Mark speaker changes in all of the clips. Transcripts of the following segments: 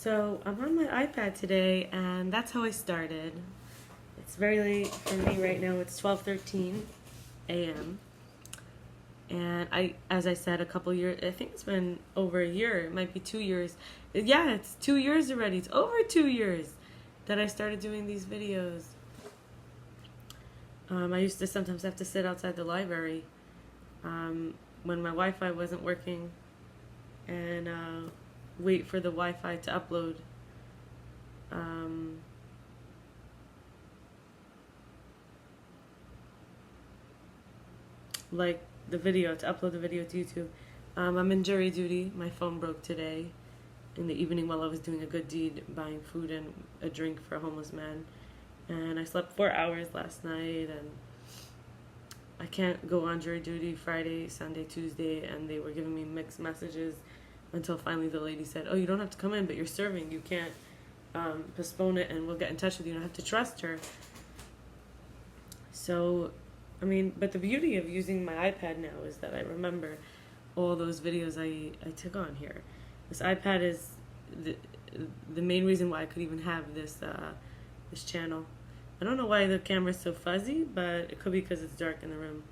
Speaker 1: So I'm on my iPad today, and that's how I started. It's very late for me right now. It's 12:13 a.m. And as I said, a couple years. I think it's been over a year. It might be 2 years. Yeah, it's 2 years already. It's over 2 years that I started doing these videos. I used to sometimes have to sit outside the library when my Wi-Fi wasn't working, and wait for the Wi-Fi to upload. Like the video, to upload the video to YouTube. I'm in jury duty. My phone broke today in the evening while I was doing a good deed, buying food and a drink for a homeless man. And I slept 4 hours last night, and I can't go on jury duty Friday, Sunday, Tuesday, and they were giving me mixed messages until finally the lady said, "Oh, you don't have to come in, but you're serving. You can't postpone it, and we'll get in touch with you." And I have to trust her. So, I mean, but the beauty of using my iPad now is that I remember all those videos I took on here. This iPad is the main reason why I could even have this channel. I don't know why the camera's so fuzzy, but it could be because it's dark in the room.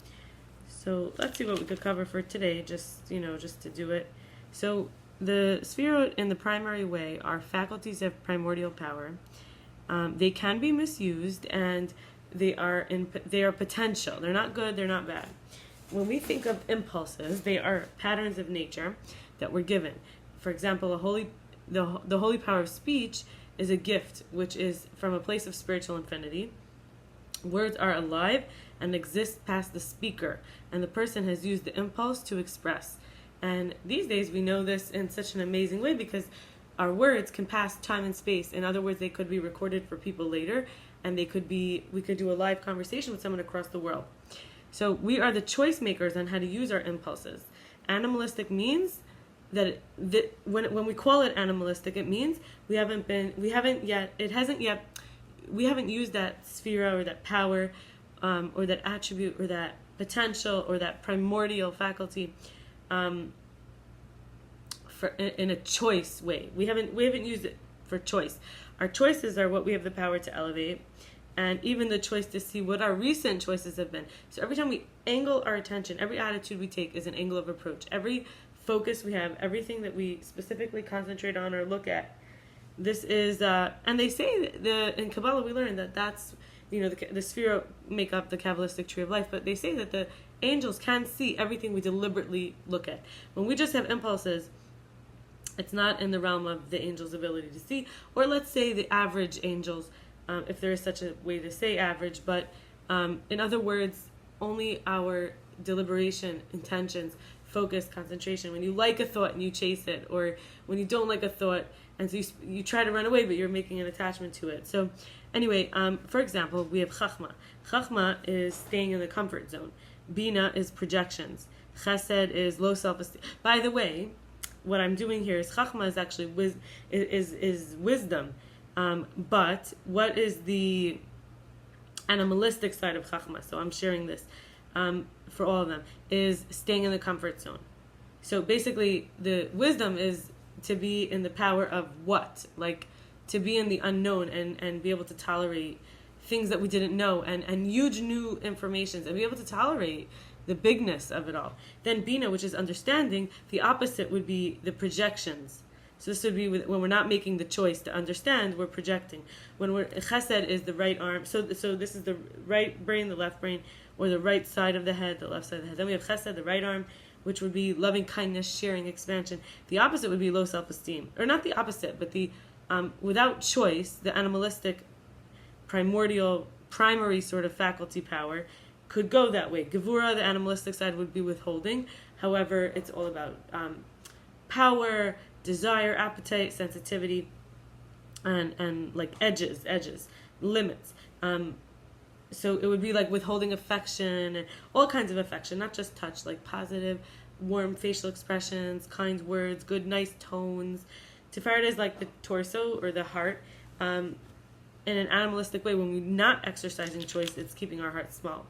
Speaker 1: So let's see what we could cover for today, just to do it. So the Sefiros in the primary way are faculties of primordial power. They can be misused, and they are potential. They're not good, they're not bad. When we think of impulses, they are patterns of nature that we're given. For example, the holy power of speech is a gift which is from a place of spiritual infinity. Words are alive and exist past the speaker, and the person has used the impulse to express. And these days we know this in such an amazing way because our words can pass time and space. In other words, they could be recorded for people later, and we could do a live conversation with someone across the world. So we are the choice makers on how to use our impulses. Animalistic means that when we call it animalistic, it means we haven't used that sphera or that power or that attribute or that potential or that primordial faculty in a choice way. We haven't used it for choice. Our choices are what we have the power to elevate, and even the choice to see what our recent choices have been. So every time we angle our attention, every attitude we take is an angle of approach. Every focus we have, everything that we specifically concentrate on or look at, this is and they say in Kabbalah we learn that's the Sefiros make up the Kabbalistic tree of life, but they say that the angels can see everything we deliberately look at. When we just have impulses, it's not in the realm of the angels' ability to see, or let's say the average angels, if there is such a way to say average, but in other words, only our deliberation, intentions, focus, concentration. When you like a thought and you chase it, or when you don't like a thought and so you try to run away, but you're making an attachment to it. So anyway, for example, we have Chachma. Chachma is staying in the comfort zone. Bina is projections. Chesed is low self-esteem. By the way, what I'm doing here is Chachma is actually is wisdom. But what is the animalistic side of Chachma? So I'm sharing this for all of them, is staying in the comfort zone. So basically, the wisdom is to be in the power of what? Like, to be in the unknown and be able to tolerate things that we didn't know and huge new informations and be able to tolerate the bigness of it all. Then Bina, which is understanding, the opposite would be the projections. So this would be when we're not making the choice to understand, we're projecting. Chesed is the right arm. So this is the right brain, the left brain, or the right side of the head, the left side of the head. Then we have Chesed, the right arm, which would be loving kindness, sharing, expansion. The opposite would be low self-esteem. Or not the opposite, but the without choice, the animalistic, primordial, primary sort of faculty power could go that way. Gevura, the animalistic side, would be withholding. However, it's all about power, desire, appetite, sensitivity, and like edges, limits. So it would be like withholding affection and all kinds of affection, not just touch, like positive, warm facial expressions, kind words, good, nice tones. Tiferet is like the torso or the heart. In an animalistic way, when we're not exercising choice, it's keeping our heart small.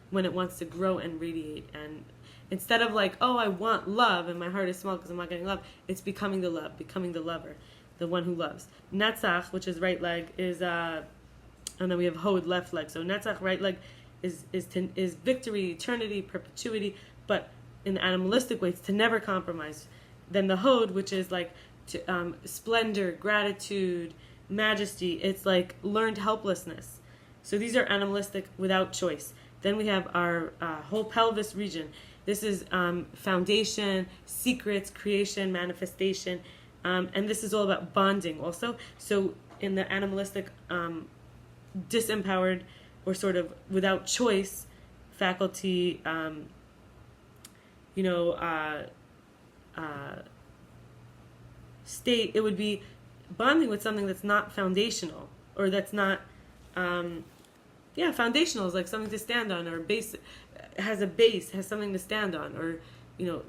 Speaker 1: When it wants to grow and radiate, and instead of like, oh, I want love and my heart is small because I'm not getting love, it's becoming the love, becoming the lover. the one who loves. Netzach, which is right leg, is and then we have Hod, left leg. So Netzach, right leg, is victory, eternity, perpetuity, but in the animalistic way, it's to never compromise. Then the Hod, which is like splendor, gratitude, majesty, it's like learned helplessness. So these are animalistic without choice. Then we have our whole pelvis region. This is foundation, secrets, creation, manifestation, and this is all about bonding also. So in the animalistic, disempowered or sort of without choice faculty, state, it would be bonding with something that's not foundational, or that's not foundational is like something to stand on, or base, has a base, has something to stand on, or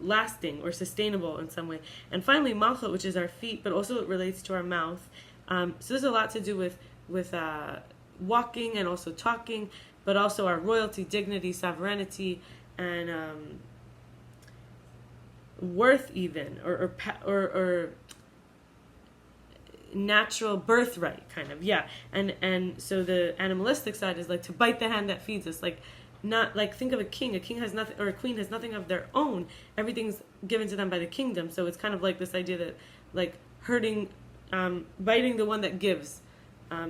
Speaker 1: lasting or sustainable in some way. And finally malchut, which is our feet, but also it relates to our mouth. So there's a lot to do with walking and also talking, but also our royalty, dignity, sovereignty, and worth, even or natural birthright, kind of. And so the animalistic side is like to bite the hand that feeds us, like not like, think of a king has nothing, or a queen has nothing of their own, everything's given to them by the kingdom. So it's kind of like this idea that like hurting, biting the one that gives,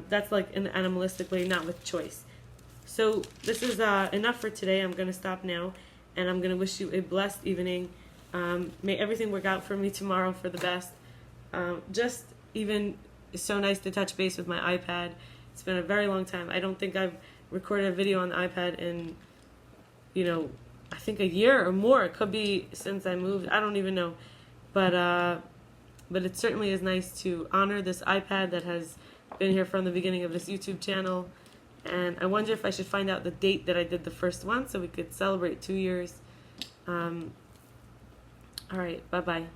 Speaker 1: that's like in the animalistic way, not with choice. So this is enough for today. I'm going to stop now, and I'm going to wish you a blessed evening. May everything work out for me tomorrow for the best. Just even so nice to touch base with my iPad. It's been a very long time. I don't think I've recorded a video on the iPad in, I think a year or more. It could be since I moved. I don't even know. But it certainly is nice to honor this iPad that has been here from the beginning of this YouTube channel. And I wonder if I should find out the date that I did the first one so we could celebrate 2 years. All right, bye-bye.